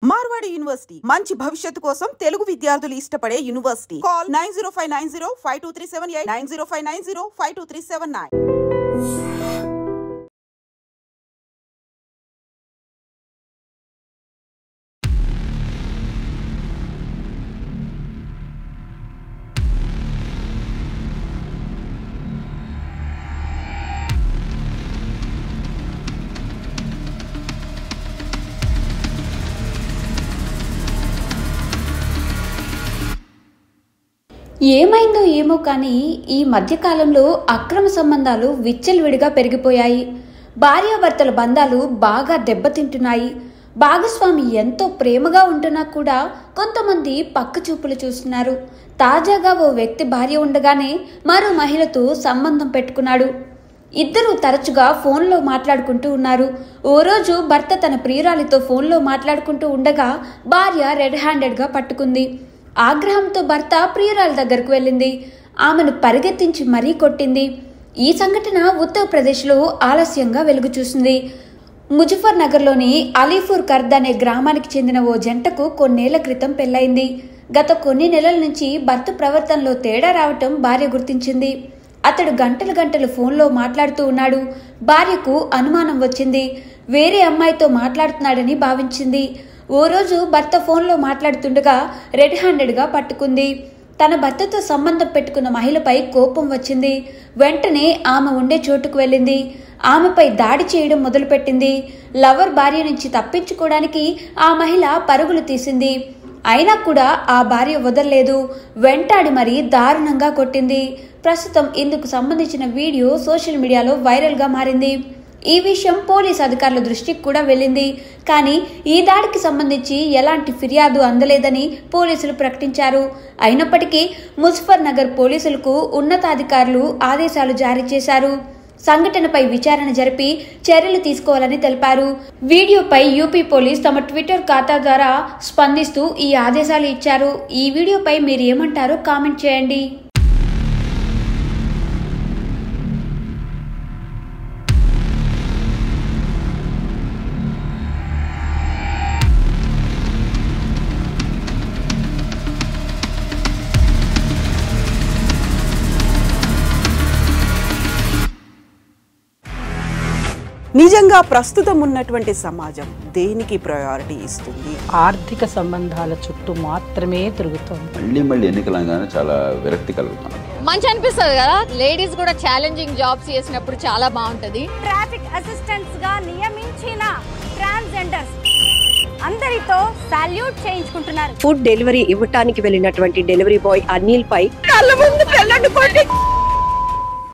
Marwadi university మంచి భవిష్యత్తు కోసం తెలుగు విద్యార్థులు ఇష్టపడే యూనివర్సిటీ. కాల్ 9059052378 9059052379. ఏమైందో ఏమో కానీ ఈ మధ్యకాలంలో అక్రమ సంబంధాలు విచ్చలవిడిగా పెరిగిపోయాయి. భార్యాభర్తల బంధాలు బాగా దెబ్బతింటున్నాయి. భాగస్వామి ఎంతో ప్రేమగా ఉంటున్నా కూడా కొంతమంది పక్క చూపులు చూస్తున్నారు. తాజాగా ఓ వ్యక్తి భార్య ఉండగానే మరో మహిళతో సంబంధం పెట్టుకున్నాడు. ఇద్దరూ తరచుగా ఫోన్లో మాట్లాడుకుంటూ ఉన్నారు. ఓ రోజు భర్త తన ప్రియురాలితో ఫోన్లో మాట్లాడుకుంటూ ఉండగా భార్య రెడ్ హ్యాండెడ్గా పట్టుకుంది. ఆగ్రహంతో భర్త ప్రియురాలి దగ్గరకు వెళ్ళింది. ఆమెను పరిగెత్తించి మరీ కొట్టింది. ఈ సంఘటన ఉత్తరప్రదేశ్లో ఆలస్యంగా వెలుగు చూసింది. ముజఫర్ నగర్లోని అలీపూర్ కర్ద్ అనే గ్రామానికి చెందిన ఓ జంటకు కొన్నేళ్ల క్రితం పెళ్లైంది. గత కొన్ని నెలల నుంచి భర్త ప్రవర్తనలో తేడా రావటం భార్య గుర్తించింది. అతడు గంటలు గంటలు ఫోన్లో మాట్లాడుతూ ఉన్నాడు. భార్యకు అనుమానం వచ్చింది. వేరే అమ్మాయితో మాట్లాడుతున్నాడని భావించింది. ఓ రోజు భర్త ఫోన్లో మాట్లాడుతుండగా రెడ్ హ్యాండెడ్గా పట్టుకుంది. తన భర్తతో సంబంధం పెట్టుకున్న మహిళపై కోపం వచ్చింది. వెంటనే ఆమె ఉండే చోటుకు వెళ్ళింది. ఆమెపై దాడి చేయడం మొదలుపెట్టింది. లవర్ భార్య నుంచి తప్పించుకోవడానికి ఆ మహిళ పరుగులు తీసింది. అయినా కూడా ఆ భార్య వదలలేదు. వెంటాడి మరీ దారుణంగా కొట్టింది. ప్రస్తుతం ఇందుకు సంబంధించిన వీడియో సోషల్ మీడియాలో వైరల్గా మారింది. ఈ విషయం పోలీస్ అధికారుల దృష్టికి కూడా వెళ్ళింది. కానీ ఈ దాడికి సంబంధించి ఎలాంటి ఫిర్యాదు అందలేదని పోలీసులు ప్రకటించారు. అయినప్పటికీ ముజఫర్ నగర్ పోలీసులకు ఉన్నతాధికారులు ఆదేశాలు జారీ చేశారు. సంఘటనపై విచారణ జరిపి చర్యలు తీసుకోవాలని తెలిపారు. వీడియోపై యూపీ పోలీస్ తమ ట్విట్టర్ ఖాతా ద్వారా స్పందిస్తూ ఈ ఆదేశాలు ఇచ్చారు. ఈ వీడియోపై మీరు ఏమంటారో కామెంట్ చేయండి. నిజంగా ప్రస్తుతం ఉన్నటువంటి సమాజం దేనికి ప్రయారిటీ ఇస్తుంది? ఆర్థిక సంబంధాల చుట్టూ మాత్రమే తిరుగుతోంది. మళ్ళీ ఎన్నికలంగానే చాలా విరక్తి కలుగుతాను. మంచి అనిపిస్తుంది కదా, లేడీస్ కూడా ఛాలెంజింగ్ జాబ్స్ చేసినప్పుడు చాలా బాగుంటది. ట్రాఫిక్ అసిస్టెంట్స్ గా నియమించిన ట్రాన్స్జెండర్స్ అందరితో సాల్యూట్ చేయించుకుంటున్నారు. ఫుడ్ డెలివరీ ఇవ్వటానికి వెళ్ళినటువంటి డెలివరీ బాయ్ అనిల్ పై కళ్ళ ముందు